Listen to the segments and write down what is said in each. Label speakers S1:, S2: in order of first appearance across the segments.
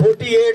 S1: 48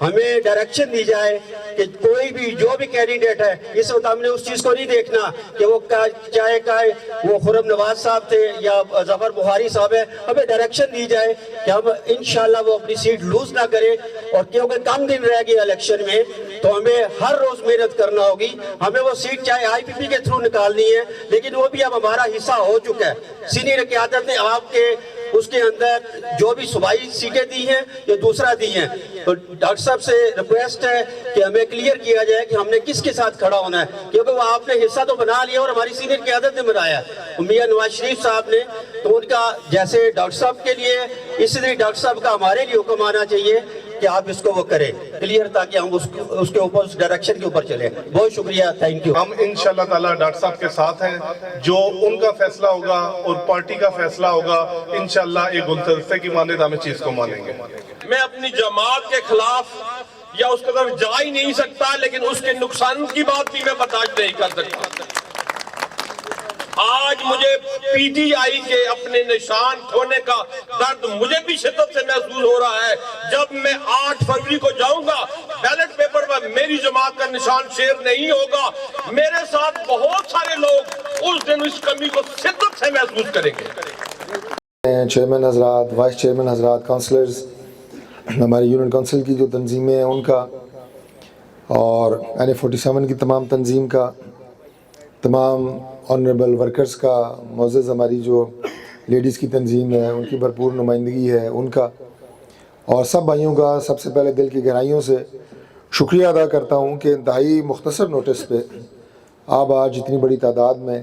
S1: ہمیں ڈائریکشن دی جائے کہ کوئی بھی جو بھی کینڈیڈیٹ ہے، اس وقت ہم نے اس چیز کو نہیں دیکھنا کہ وہ چاہے وہ خرم نواز صاحب تھے یا ظفر بخاری صاحب ہے، ہمیں ڈائریکشن دی جائے کہ ہم انشاءاللہ وہ اپنی سیٹ لوز نہ کرے، اور کیونکہ کم دن رہ گئے الیکشن میں تو ہمیں ہر روز محنت کرنا ہوگی. ہمیں وہ سیٹ چاہے آئی پی پی کے تھرو نکالنی ہے، لیکن وہ بھی اب ہمارا حصہ ہو چکا ہے. سینئر قیادت نے آپ کے اس کے اندر جو بھی صوبائی سیٹیں دی ہیں یا دوسرا دی ہیں، تو ڈاکٹر صاحب سے ریکویسٹ ہے کہ ہمیں کلیئر کیا جائے کہ ہم نے کس کے ساتھ کھڑا ہونا ہے، کیونکہ وہ آپ نے حصہ تو بنا لیا اور ہماری سینئر قیادت نے بنایا. میاں نواز شریف صاحب نے تو ان کا جیسے ڈاکٹر صاحب کے لیے، اسی طرح ڈاکٹر صاحب کا ہمارے لیے حکم آنا چاہیے کہ آپ اس کو وہ کریں کلیئر، تاکہ ہم اس کے اوپر اس ڈائریکشن کے اوپر چلیں. بہت شکریہ، تھینک یو.
S2: ہم انشاءاللہ تعالیٰ ڈاکٹر صاحب کے ساتھ ہیں. جو ان کا فیصلہ ہوگا اور پارٹی کا فیصلہ ہوگا، انشاءاللہ ایک گلدستے کی مانند ہم اس چیز کو مانیں گے.
S3: میں اپنی جماعت کے خلاف یا اس کی طرف جا ہی نہیں سکتا، لیکن اس کے نقصان کی بات بھی میں برداشت نہیں کر سکتا. آج مجھے پی ٹی آئی کے اپنے نشان کھونے کا درد مجھے بھی شدت سے محسوس ہو رہا ہے. جب میں 8 فروری کو جاؤں گا، بیلٹ پیپر پر میری جماعت کا نشان شیر نہیں ہوگا. میرے ساتھ بہت سارے لوگ اس دن اس کمی کو شدت سے محسوس کریں گے.
S4: چیئرمین حضرات، وائس چیئرمین حضرات، کونسلرز، ہماری یونین کونسل کی جو تنظیمیں ہیں ان کا، اور NA47 کی تمام تنظیم کا، تمام آنریبل ورکرز کا، معزز ہماری جو لیڈیز کی تنظیم ہے ان کی بھرپور نمائندگی ہے ان کا، اور سب بھائیوں کا سب سے پہلے دل کی گہرائیوں سے شکریہ ادا کرتا ہوں کہ انتہائی مختصر نوٹس پہ آپ آج اتنی بڑی تعداد میں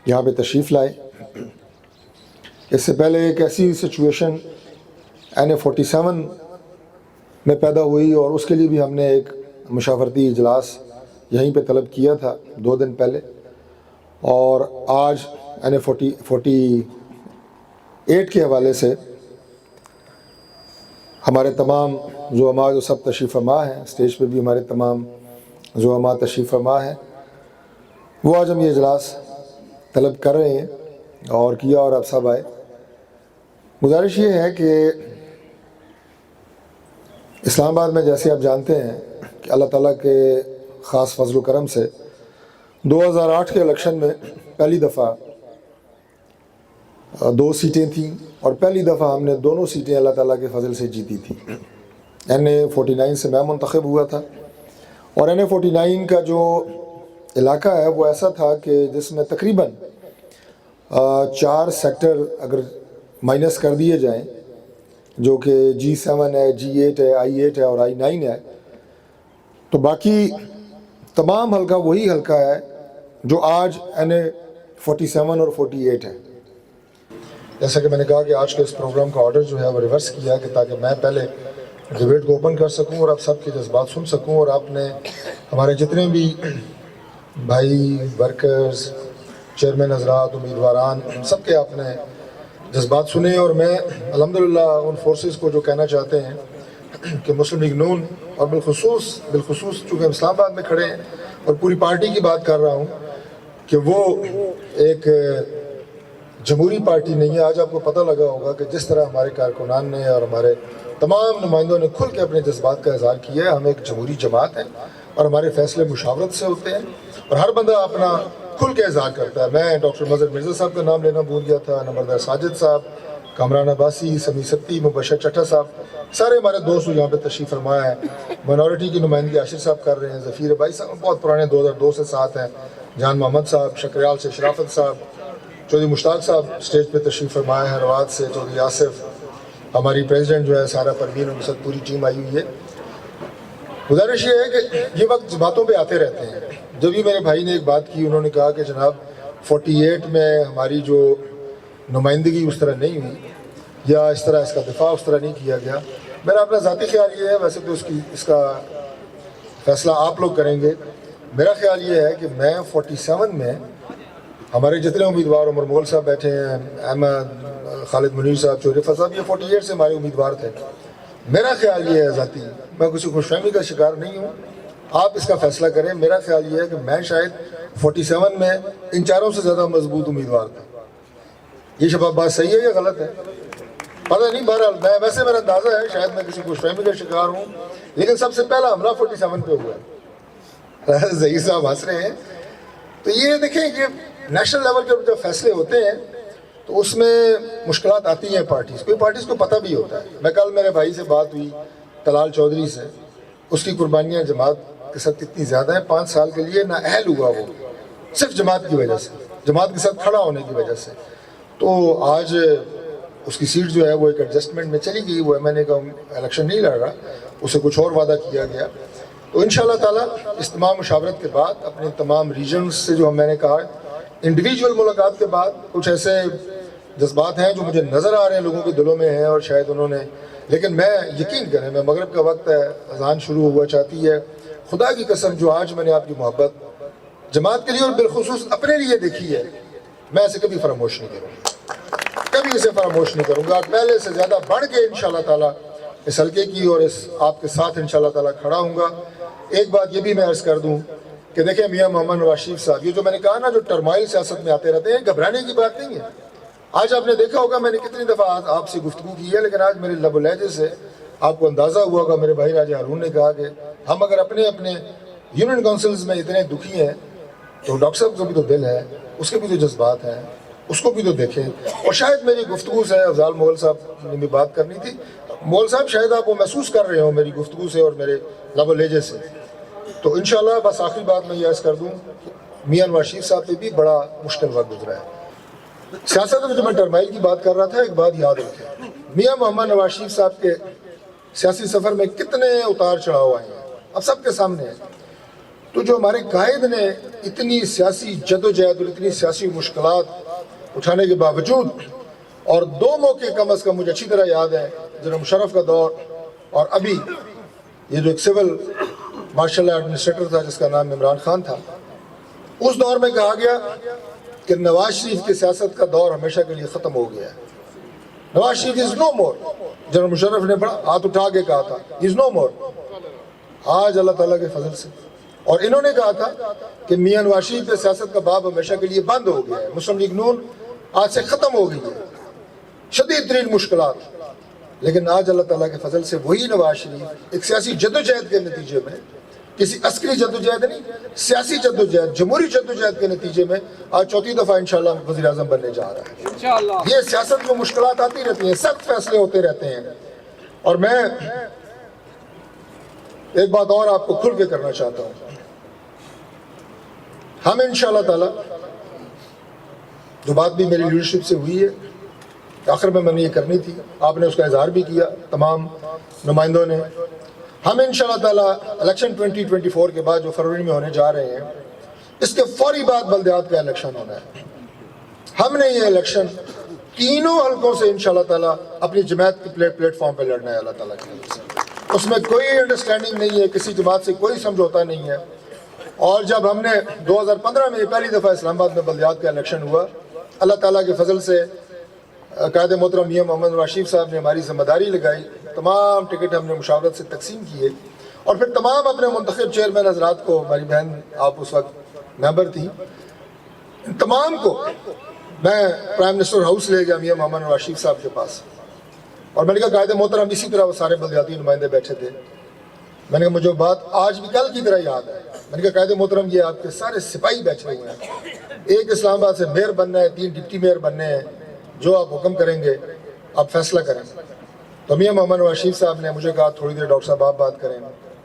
S4: یہاں پہ تشریف لائے. اس سے پہلے ایک ایسی سچویشن NA47 میں پیدا ہوئی اور اس کے لیے بھی ہم نے ایک مشاورتی اجلاس یہیں پہ طلب کیا تھا 2 دن پہلے، اور آج NA48 کے حوالے سے ہمارے تمام زعماء جو سب تشریف فرما ہیں، اسٹیج پہ بھی ہمارے تمام زعماء تشریف فرما ہیں، وہ آج ہم یہ اجلاس طلب کر رہے ہیں اور کیا، اور اب سب آئے. گزارش یہ ہے کہ اسلام آباد میں جیسے آپ جانتے ہیں کہ اللہ تعالیٰ کے خاص فضل و کرم سے 2008 کے الیکشن میں پہلی دفعہ 2 سیٹیں تھیں، اور پہلی دفعہ ہم نے دونوں سیٹیں اللہ تعالیٰ کے فضل سے جیتی تھیں. NA49 سے میں منتخب ہوا تھا، اور NA49 کا جو علاقہ ہے وہ ایسا تھا کہ جس میں تقریباً 4 سیکٹر اگر مائنس کر دیے جائیں، جو کہ G7 ہے، G8 ہے، I8 ہے اور I9 ہے، تو باقی تمام حلقہ وہی حلقہ ہے جو آج NA47 اور 48 ہے. جیسا کہ میں نے کہا کہ آج کے اس پروگرام کا آرڈر جو ہے وہ ریورس کیا کہ تاکہ میں پہلے ڈیبیٹ کو اوپن کر سکوں اور آپ سب کے جذبات سن سکوں، اور آپ نے ہمارے جتنے بھی بھائی ورکرز، چیئرمین حضرات، امیدواران، سب کے آپ نے جذبات سنے. اور میں الحمدللہ ان فورسز کو جو کہنا چاہتے ہیں کہ مسلم لیگ نون، اور بالخصوص چونکہ ہم اسلام آباد میں کھڑے ہیں اور پوری پارٹی کی بات کر رہا ہوں، کہ وہ ایک جمہوری پارٹی نہیں ہے. آج آپ کو پتہ لگا ہوگا کہ جس طرح ہمارے کارکنان نے اور ہمارے تمام نمائندوں نے کھل کے اپنے جذبات کا اظہار کیا ہے. ہم ایک جمہوری جماعت ہیں اور ہمارے فیصلے مشاورت سے ہوتے ہیں، اور ہر بندہ اپنا کھل کے اظہار کرتا ہے. میں ڈاکٹر مظہر مرزا صاحب کا نام لینا بھول گیا تھا، نمبردار ساجد صاحب، کامران عباسی، سمیع ستی، مبشر چٹھا صاحب، سارے ہمارے دوست یہاں پہ تشریف فرمایا ہے. مائنورٹی کی نمائندگی عاشر صاحب کر رہے ہیں، ظفیر بھائی صاحب بہت پرانے 2002 سے ساتھ ہیں، جان محمد صاحب، شکریال سے شرافت صاحب، چودھری مشتاق صاحب اسٹیج پہ تشریف فرمائے ہیں، رواد سے چودھری آصف، ہماری پریزیڈنٹ جو ہے سارا پروین، ان کے ساتھ پوری ٹیم آئی ہوئی ہے. گزارش یہ ہے کہ یہ وقت باتوں پہ آتے رہتے ہیں. جب بھی میرے بھائی نے ایک بات کی، انہوں نے کہا کہ جناب 48 میں ہماری جو نمائندگی اس طرح نہیں ہوئی، یا اس طرح اس کا دفاع اس طرح نہیں کیا گیا. میرا اپنا ذاتی خیال یہ ہے، ویسے تو اس کا فیصلہ آپ لوگ کریں گے. میرا خیال یہ ہے کہ میں 47 میں ہمارے جتنے امیدوار، عمر مغل صاحب بیٹھے ہیں، احمد، خالد منیر صاحب، چودھری رفعت صاحب، یہ 48 سے ہمارے امیدوار تھے. میرا خیال یہ ہے ذاتی، میں کسی خوش فہمی کا شکار نہیں ہوں، آپ اس کا فیصلہ کریں. میرا خیال یہ ہے کہ میں شاید 47 میں ان چاروں سے زیادہ مضبوط امیدوار تھا. یہ شباب بات صحیح ہے یا غلط ہے؟ پتہ نہیں، بہرحال میں ویسے میرا اندازہ ہے شاید میں کسی خوش فہمی کا شکار ہوں، لیکن سب سے پہلا حملہ 47 پہ ہوا ہے. ظہیر صاحب ہنس رہے ہیں. تو یہ دیکھیں کہ نیشنل لیول کے جب فیصلے ہوتے ہیں تو اس میں مشکلات آتی ہیں پارٹیز کو، پارٹیز کو پتہ بھی ہوتا ہے. میں کل میرے بھائی سے بات ہوئی طلال چودھری سے، اس کی قربانیاں جماعت کے ساتھ اتنی زیادہ ہیں، 5 سال کے لیے نااہل ہوا وہ صرف جماعت کی وجہ سے، جماعت کے ساتھ کھڑا ہونے کی وجہ سے. تو آج اس کی سیٹ جو ہے وہ ایک ایڈجسٹمنٹ میں چلی گئی، وہ MNA کا الیکشن نہیں لڑ رہا، اسے کچھ اور وعدہ کیا گیا. تو انشاءاللہ تعالیٰ اجتماع مشاورت کے بعد اپنے تمام ریجنز سے جو میں نے کہا انڈیویجول ملاقات کے بعد کچھ ایسے جذبات ہیں جو مجھے نظر آ رہے ہیں لوگوں کے دلوں میں ہیں، اور شاید انہوں نے، لیکن میں یقین کریں، میں مغرب کا وقت ہے، اذان شروع ہوا چاہتی ہے، خدا کی قسم جو آج میں نے آپ کی محبت جماعت کے لیے اور بالخصوص اپنے لیے دیکھی ہے، میں اسے کبھی فراموش نہیں کروں گا، کبھی اسے فراموش نہیں کروں گا. پہلے سے زیادہ بڑھ کے انشاءاللہ تعالیٰ اس حلقے کی اور اس آپ کے ساتھ انشاءاللہ تعالیٰ کھڑا ہوں گا. ایک بات یہ بھی میں عرض کر دوں کہ دیکھیں میاں محمد نواز شریف صاحب، یہ جو میں نے کہا نا جو ٹرمائل سیاست میں آتے رہتے ہیں، گھبرانے کی بات نہیں ہے. آج آپ نے دیکھا ہوگا میں نے کتنی دفعہ آپ سے گفتگو کی ہے، لیکن آج میرے لب و لہجے سے آپ کو اندازہ ہوا ہوگا، میرے بھائی راجہ ہارون نے کہا کہ ہم اگر اپنے یونین کونسلز میں اتنے دکھی ہیں تو ڈاکٹر صاحب کو بھی تو دل ہے، اس کے بھی تو جذبات ہیں، اس کو بھی تو دیکھیں. اور شاید میری گفتگو سے افضال مغل صاحب نے بھی بات کرنی تھی، مغل صاحب شاید آپ وہ محسوس کر رہے ہوں میری گفتگو سے اور میرے لب و لہجے سے. تو انشاءاللہ بس آخری بات میں یہ عرض کر دوں، میاں نواز شریف صاحب پہ بھی بڑا مشکل وقت گزرا ہے. سیاست میں جو میں ٹرمائل کی بات کر رہا تھا، ایک بات یاد رکھیں، میاں محمد نواز شریف صاحب کے سیاسی سفر میں کتنے اتار چڑھاؤ آئے ہیں، اب سب کے سامنے ہیں. تو جو ہمارے قائد نے اتنی سیاسی جدوجہد اور اتنی سیاسی مشکلات اٹھانے کے باوجود، اور 2 موقع کم از کم مجھے اچھی طرح یاد ہے، جنرل مشرف کا دور اور ابھی یہ جو ایک سول مارشل ایڈمنسٹریٹر تھا جس کا نام عمران خان تھا، اس دور میں کہا گیا کہ نواز شریف کی سیاست کا دور ہمیشہ کے لیے ختم ہو گیا ہے. نواز شریف از نو مور. جنرل مشرف نے بڑا ہاتھ اٹھا کے کہا تھا از نو مور. آج اللہ تعالیٰ کے فضل سے، اور انہوں نے کہا تھا کہ میاں نواز شریف کی سیاست کا باب ہمیشہ کے لیے بند ہو گیا ہے، مسلم لیگ نون آج سے ختم ہو گئی ہے، شدید ترین مشکلات. لیکن آج اللہ تعالیٰ کے فضل سے وہی نواز شریف ایک سیاسی جدوجہد کے نتیجے میں، کسی عسکری جدوجہد نہیں، سیاسی جدوجہد، جمہوری جدوجہد کے نتیجے میں آج 4تھی دفعہ انشاءاللہ وزیر اعظم بننے جا رہا ہے. یہ سیاست میں مشکلات آتی رہتی ہیں، سخت فیصلے ہوتے رہتے ہیں. اور میں ایک بات اور آپ کو کھل کے کرنا چاہتا ہوں، ہم انشاءاللہ تعالی جو بات بھی میری لیڈرشپ سے ہوئی ہے، آخر میں نے یہ کرنی تھی، آپ نے اس کا اظہار بھی کیا تمام نمائندوں نے، ہم انشاءاللہ تعالی الیکشن 2024 کے بعد جو فروری میں ہونے جا رہے ہیں، اس کے فوری بعد بلدیات کا الیکشن ہونا ہے. ہم نے یہ الیکشن تینوں حلقوں سے انشاءاللہ تعالی اپنی جماعت کی پلیٹ فارم پہ لڑنا ہے اللہ تعالیٰ کی وجہ سے. اس میں کوئی انڈرسٹینڈنگ نہیں ہے، کسی جماعت سے کوئی سمجھوتا نہیں ہے. اور جب ہم نے 2015 میں پہلی دفعہ اسلام آباد میں بلدیات کا الیکشن ہوا، اللہ تعالیٰ کے فضل سے قائد محترم میاں محمد نواز شریف صاحب نے ہماری ذمہ داری لگائی، تمام ٹکٹ ہم نے مشاورت سے تقسیم کیے، اور پھر تمام اپنے منتخب چیئرمین حضرات کو، ہماری بہن آپ اس وقت ممبر تھی، تمام کو میں پرائم منسٹر ہاؤس لے گیا میاں محمد نواز شریف صاحب کے پاس، اور میں نے کہا قائد محترم اسی طرح وہ سارے بلدیاتی نمائندے بیٹھے تھے. میں نے کہا مجھے بات آج بھی کل کی طرح یاد ہے. میں نے کہا قائد محترم یہ آپ کے سارے سپاہی بیٹھے ہوئے ہیں، ایک اسلام آباد سے میئر بننا ہے، 3 ڈپٹی میئر بننے ہیں، جو آپ حکم کریں گے آپ فیصلہ کریں. تو میاں محمد نواز شریف صاحب نے مجھے کہا تھوڑی دیر ڈاکٹر صاحب آپ بات کریں.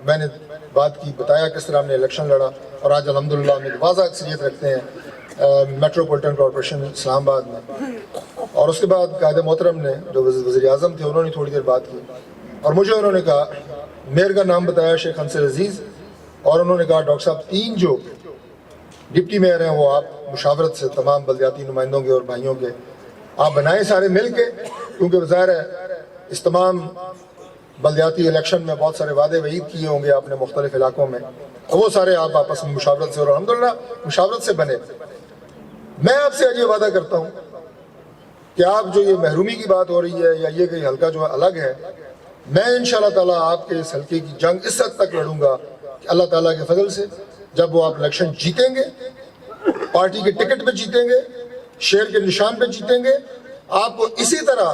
S4: میں نے بات کی، بتایا کس طرح ہم نے الیکشن لڑا، اور آج الحمدللہ ہم ایک واضح اکثریت رکھتے ہیں میٹروپولیٹن کارپوریشن اسلام آباد میں. اور اس کے بعد قائد محترم نے جو وزیر اعظم تھے انہوں نے تھوڑی دیر بات کی، اور مجھے انہوں نے کہا میئر کا نام بتایا شیخ انصر عزیز، اور انہوں نے کہا ڈاکٹر صاحب 3 جو ڈپٹی میئر ہیں وہ آپ مشاورت سے تمام بلدیاتی نمائندوں کے اور بھائیوں کے آپ بنائیں سارے مل کے، کیونکہ ظاہر ہے اس تمام بلدیاتی الیکشن میں بہت سارے وعدے وعید کیے ہوں گے آپ نے مختلف علاقوں میں، وہ سارے آپ آپس میں مشاورت سے، اور الحمدللہ مشاورت سے بنے. میں آپ سے آج یہ وعدہ کرتا ہوں کہ آپ جو یہ محرومی کی بات ہو رہی ہے یا یہ کہ حلقہ جو الگ ہے، میں انشاءاللہ تعالیٰ آپ کے اس حلقے کی جنگ اس حد تک لڑوں گا کہ اللہ تعالیٰ کے فضل سے جب وہ آپ الیکشن جیتیں گے، پارٹی کے ٹکٹ پہ جیتیں گے، شیر کے نشان پہ جیتیں گے، آپ کو اسی طرح